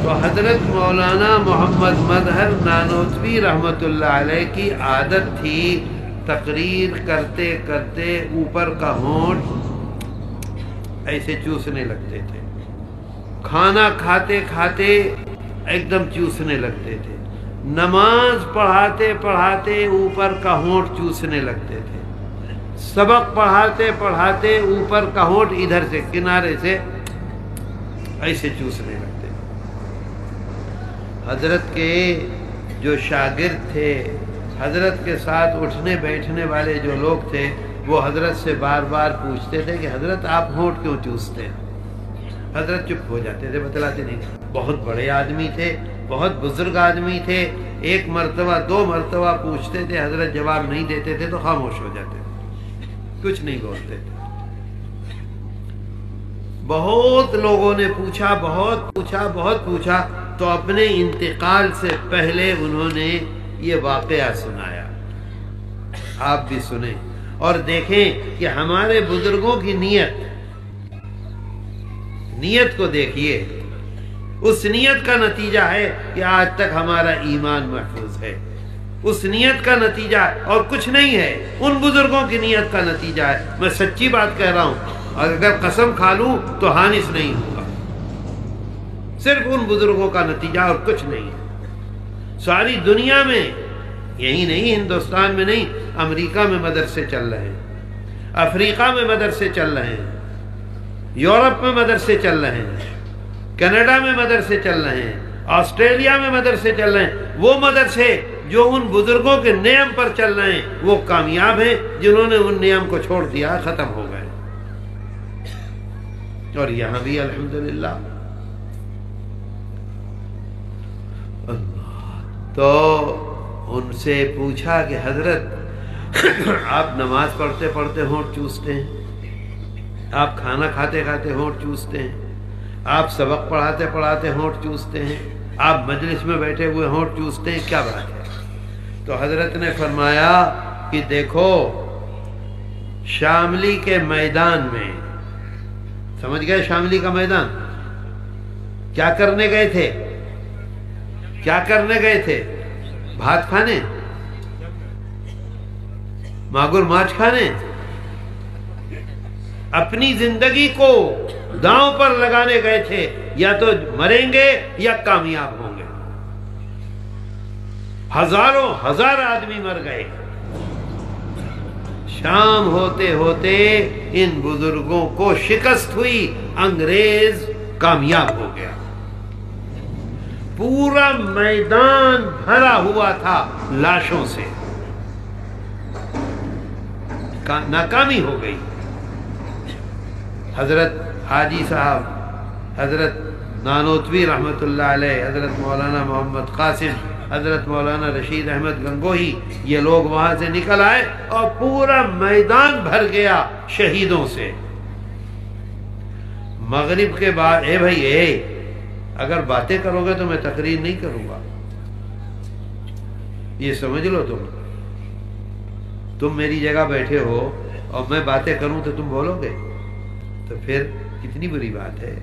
تو حضرت مولانا محمد مظہر نانوتوی رحمۃ اللہ علیہ کی عادت تھی تقریر کرتے کرتے اوپر کا ہونٹ ایسے چوسنے لگتے تھے، کھانا کھاتے کھاتے ایک دم چوسنے لگتے تھے، نماز پڑھاتے پڑھاتے اوپر کا ہونٹ چوسنے لگتے تھے، سبق پڑھاتے پڑھاتے اوپر کا ہونٹ ادھر سے کنارے سے ایسے چوسنے لگتے تھے۔ حضرت کے جو شاگرد تھے، حضرت کے ساتھ اٹھنے بیٹھنے والے جو لوگ تھے، وہ حضرت سے بار بار پوچھتے تھے کہ حضرت آپ ہونٹ کیوں چوستے ہیں؟ حضرت چپ ہو جاتے تھے، بتلاتے نہیں۔ بہت بڑے آدمی تھے، بہت بزرگ آدمی تھے، ایک مرتبہ دو مرتبہ پوچھتے تھے، حضرت جواب نہیں دیتے تھے تو خاموش ہو جاتے تھے، کچھ نہیں بولتے تھے۔ بہت لوگوں نے پوچھا، بہت پوچھا، بہت پوچھا، تو اپنے انتقال سے پہلے انہوں نے یہ واقعہ سنایا۔ آپ بھی سنیں اور دیکھیں کہ ہمارے بزرگوں کی نیت کو دیکھیے، اس نیت کا نتیجہ ہے کہ آج تک ہمارا ایمان محفوظ ہے، اس نیت کا نتیجہ ہے اور کچھ نہیں ہے، ان بزرگوں کی نیت کا نتیجہ ہے۔ میں سچی بات کہہ رہا ہوں، اور اگر قسم کھا لوں تو حانث نہیں ہوگا، صرف ان بزرگوں کا نتیجہ اور کچھ نہیں ہے۔ ساری دنیا میں، یہی نہیں ہندوستان میں نہیں، امریکہ میں مدرسے چل رہے ہیں، افریقہ میں مدرسے چل رہے ہیں، یورپ میں مدرسے چل رہے ہیں، کینیڈا میں مدرسے چل رہے ہیں، آسٹریلیا میں مدرسے چل رہے ہیں۔ وہ مدرسے جو ان بزرگوں کے نیم پر چل رہے ہیں وہ کامیاب ہیں، جنہوں نے ان نیم کو چھوڑ دیا ختم ہو گئے۔ اور یہاں بھی الحمدللہ۔ تو ان سے پوچھا کہ حضرت آپ نماز پڑھتے پڑھتے ہونٹ چوستے ہیں، آپ کھانا کھاتے کھاتے ہونٹ چوستے ہیں، آپ سبق پڑھاتے پڑھاتے ہونٹ چوستے ہیں، آپ مجلس میں بیٹھے ہوئے ہونٹ چوستے ہیں، کیا بات ہے؟ تو حضرت نے فرمایا کہ دیکھو، شاملی کے میدان میں، سمجھ گئے شاملی کا میدان؟ کیا کرنے گئے تھے؟ کیا کرنے گئے تھے؟ بھات کھانے؟ ماگور ماچھ کھانے؟ اپنی زندگی کو داؤں پر لگانے گئے تھے، یا تو مریں گے یا کامیاب ہوں گے۔ ہزاروں ہزار آدمی مر گئے۔ شام ہوتے ہوتے ان بزرگوں کو شکست ہوئی، انگریز کامیاب ہو گیا۔ پورا میدان بھرا ہوا تھا لاشوں سے، ناکامی ہو گئی۔ حضرت حاجی صاحب، حضرت نانوتوی رحمۃ اللہ علیہ، حضرت مولانا محمد قاسم، حضرت مولانا رشید احمد گنگوہی، یہ لوگ وہاں سے نکل آئے اور پورا میدان بھر گیا شہیدوں سے۔ مغرب کے بعد اے بھائی اگر باتیں کرو گے تو میں تقریر نہیں کروں گا، یہ سمجھ لو۔ تم میری جگہ بیٹھے ہو اور میں باتیں کروں تو تم بولو گے، تو پھر کتنی بری بات ہے،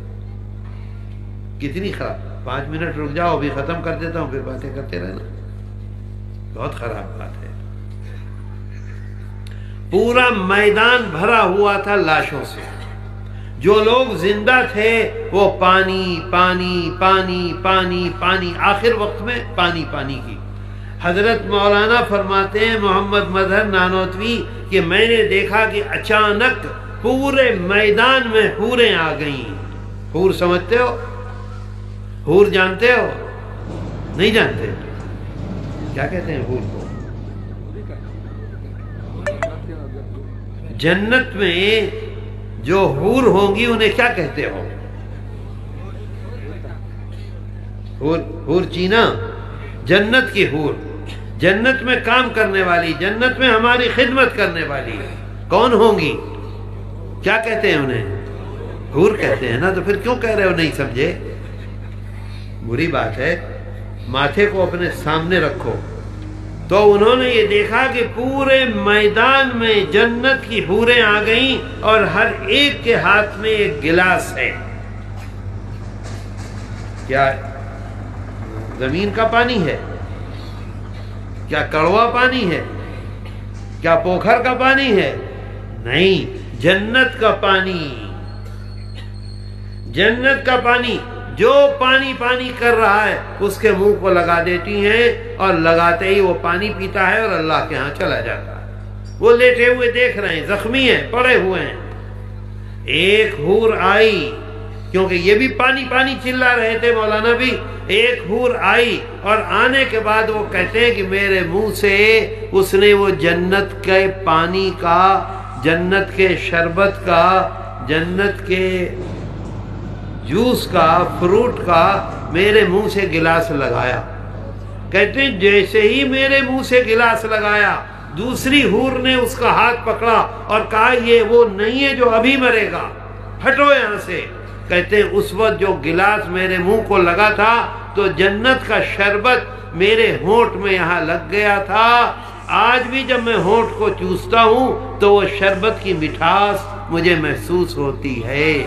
کتنی خراب۔ 5 منٹ رک جاؤ، ابھی ختم کر دیتا ہوں، پھر باتیں کرتے رہنا، بہت خراب بات ہے۔ پورا میدان بھرا ہوا تھا لاشوں سے، جو لوگ زندہ تھے وہ پانی پانی پانی پانی پانی، آخر وقت میں پانی پانی کی۔ حضرت مولانا فرماتے ہیں محمد مظہر نانوتوی کہ میں نے دیکھا کہ اچانک پورے میدان میں حوریں آ گئیں۔ حور سمجھتے ہو؟ حور جانتے ہو؟ نہیں جانتے؟ کیا کہتے ہیں حور کو؟ جنت میں جو حور ہوں گی انہیں کیا کہتے ہو؟ حور چینا، جنت کی حور، جنت میں کام کرنے والی، جنت میں ہماری خدمت کرنے والی کون ہوں گی؟ کیا کہتے ہیں انہیں؟ حور کہتے ہیں نا۔ تو پھر کیوں کہہ رہے ہو نہیں سمجھے؟ بری بات ہے، ماتھے کو اپنے سامنے رکھو۔ تو انہوں نے یہ دیکھا کہ پورے میدان میں جنت کی حوریں آ گئیں اور ہر ایک کے ہاتھ میں ایک گلاس ہے۔ کیا زمین کا پانی ہے؟ کیا کڑوا پانی ہے؟ کیا پوکھر کا پانی ہے؟ نہیں، جنت کا پانی، جنت کا پانی۔ جو پانی پانی کر رہا ہے اس کے منہ کو لگا دیتی ہیں اور لگاتے ہی وہ پانی پیتا ہے اور اللہ کے ہاں چلا جاتا ہے۔ وہ لیٹے ہوئے دیکھ رہے ہیں، زخمی ہیں، پڑے ہوئے ہیں۔ ایک حور آئی، کیونکہ یہ بھی پانی پانی چلا رہے تھے مولانا بھی، ایک حور آئی اور آنے کے بعد وہ کہتے ہیں کہ میرے منہ سے اس نے وہ جنت کے پانی کا، جنت کے شربت کا، جنت کے جوس کا، فروٹ کا میرے منہ سے گلاس لگایا۔ کہتے ہیں جیسے ہی میرے منہ سے گلاس لگایا، دوسری حور نے اس کا ہاتھ پکڑا اور کہا یہ وہ نہیں ہے جو ابھی مرے گا، ہٹو یہاں سے۔ کہتے ہیں اس وقت جو گلاس میرے منہ کو لگا تھا تو جنت کا شربت میرے ہونٹ میں یہاں لگ گیا تھا۔ آج بھی جب میں ہونٹ کو چوستا ہوں تو وہ شربت کی مٹھاس مجھے محسوس ہوتی ہے۔